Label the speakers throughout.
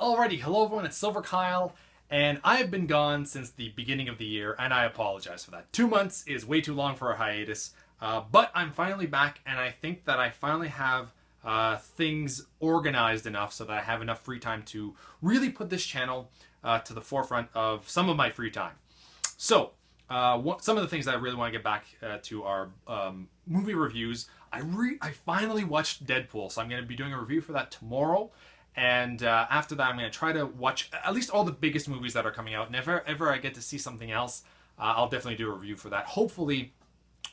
Speaker 1: Alrighty, hello everyone, it's Silver Kyle, and I have been gone since the beginning of the year, and I apologize for that. 2 months is way too long for a hiatus, but I'm finally back, and I think that I finally have things organized enough so that I have enough free time to really put this channel to the forefront of some of my free time. So, some of the things that I really want to get back to are movie reviews. I finally watched Deadpool, so I'm going to be doing a review for that tomorrow. And after that, I'm going to try to watch at least all the biggest movies that are coming out. And if ever I get to see something else, I'll definitely do a review for that. Hopefully,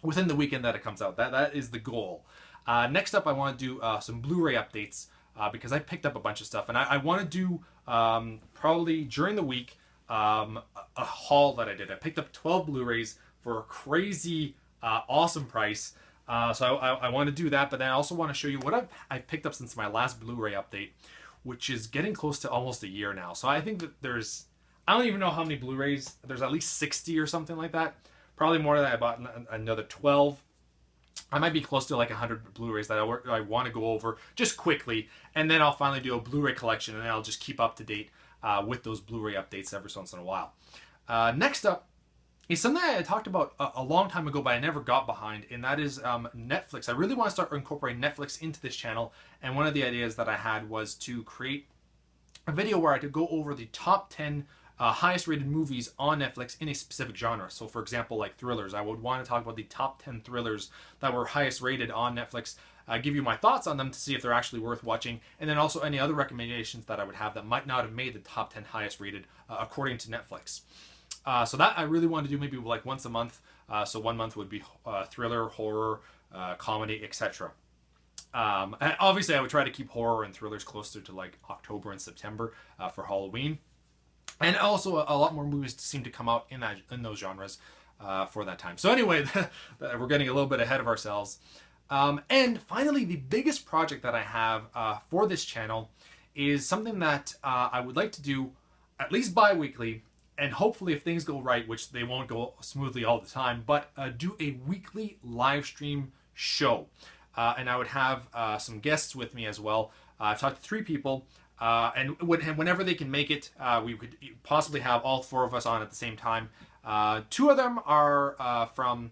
Speaker 1: within the weekend that it comes out. That is the goal. Next up, I want to do some Blu-ray updates because I picked up a bunch of stuff. And I want to do, probably during the week, a haul that I did. I picked up 12 Blu-rays for a crazy, awesome price. So I want to do that, but then I also want to show you what I've picked up since my last Blu-ray update, which is getting close to almost a year now. So I think that I don't even know how many Blu-rays, there's at least 60 or something like that. Probably more than that. I bought another 12. I might be close to like 100 Blu-rays that I want to go over just quickly, and then I'll finally do a Blu-ray collection, and then I'll just keep up to date with those Blu-ray updates every once in a while. Next up is something I talked about a long time ago, but I never got behind, and that is Netflix. I really want to start incorporating Netflix into this channel, and one of the ideas that I had was to create a video where I could go over the top 10 highest rated movies on Netflix in a specific genre. So for example, like thrillers, I would want to talk about the top 10 thrillers that were highest rated on Netflix, give you my thoughts on them to see if they're actually worth watching, and then also any other recommendations that I would have that might not have made the top 10 highest rated according to Netflix. So that I really want to do maybe like once a month. So 1 month would be thriller, horror, comedy, etc. And obviously, I would try to keep horror and thrillers closer to like October and September for Halloween. And also, a lot more movies seem to come out in those genres for that time. So anyway, we're getting a little bit ahead of ourselves. And finally, the biggest project that I have for this channel is something that I would like to do at least bi-weekly. And hopefully, if things go right, which they won't go smoothly all the time, but do a weekly live stream show. And I would have some guests with me as well. I've talked to 3 people, and whenever they can make it, we could possibly have all 4 of us on at the same time. 2 of them are from,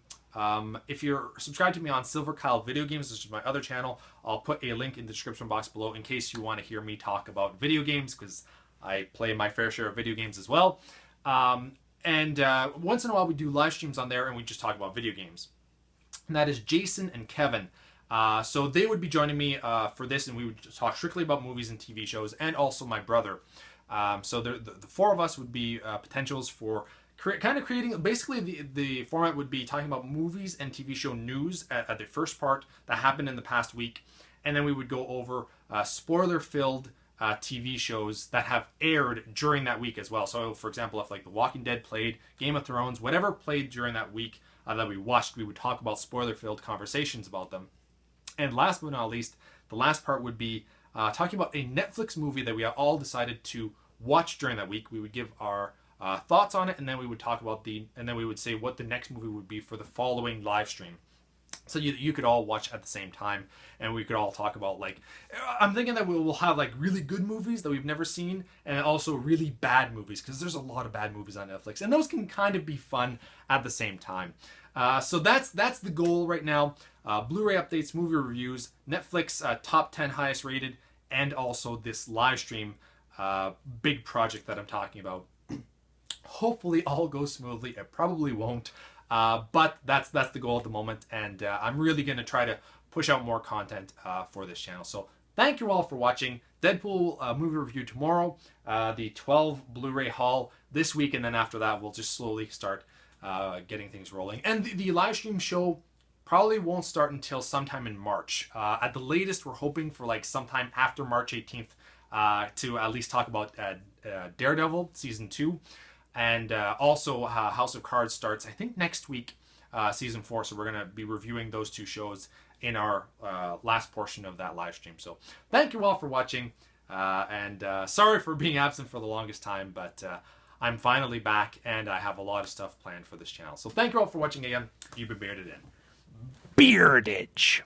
Speaker 1: if you're subscribed to me on Silver Kyle Video Games, which is my other channel, I'll put a link in the description box below in case you want to hear me talk about video games, because I play my fair share of video games as well. And once in a while we do live streams on there and we just talk about video games. And that is Jason and Kevin. So they would be joining me for this, and we would just talk strictly about movies and TV shows, and also my brother. So the 4 of us would be potentials for kind of creating, basically the format would be talking about movies and TV show news at the first part that happened in the past week. And then we would go over spoiler-filled TV shows that have aired during that week as well. So, for example, if like The Walking Dead played, Game of Thrones, whatever played during that week that we watched, we would talk about spoiler-filled conversations about them. And last but not least, the last part would be talking about a Netflix movie that we all decided to watch during that week. We would give our thoughts on it, and then we would talk about and then we would say what the next movie would be for the following live stream. So you could all watch at the same time, and we could all talk about, like, I'm thinking that we will have like really good movies that we've never seen, and also really bad movies, because there's a lot of bad movies on Netflix, and those can kind of be fun at the same time. So that's the goal right now. Blu-ray updates, movie reviews, Netflix top 10 highest rated, and also this live stream big project that I'm talking about. Hopefully all goes smoothly. It probably won't. But that's the goal at the moment, and I'm really going to try to push out more content for this channel. So thank you all for watching. Deadpool movie review tomorrow, the 12 Blu-ray haul this week, and then after that we'll just slowly start getting things rolling. And the live stream show probably won't start until sometime in March. At the latest, we're hoping for like sometime after March 18th to at least talk about Daredevil Season 2. And also House of Cards starts, I think, next week, Season 4. So we're going to be reviewing those 2 shows in our last portion of that live stream. So thank you all for watching. And sorry for being absent for the longest time. But I'm finally back, and I have a lot of stuff planned for this channel. So thank you all for watching again. You've been bearded in.
Speaker 2: Beardage.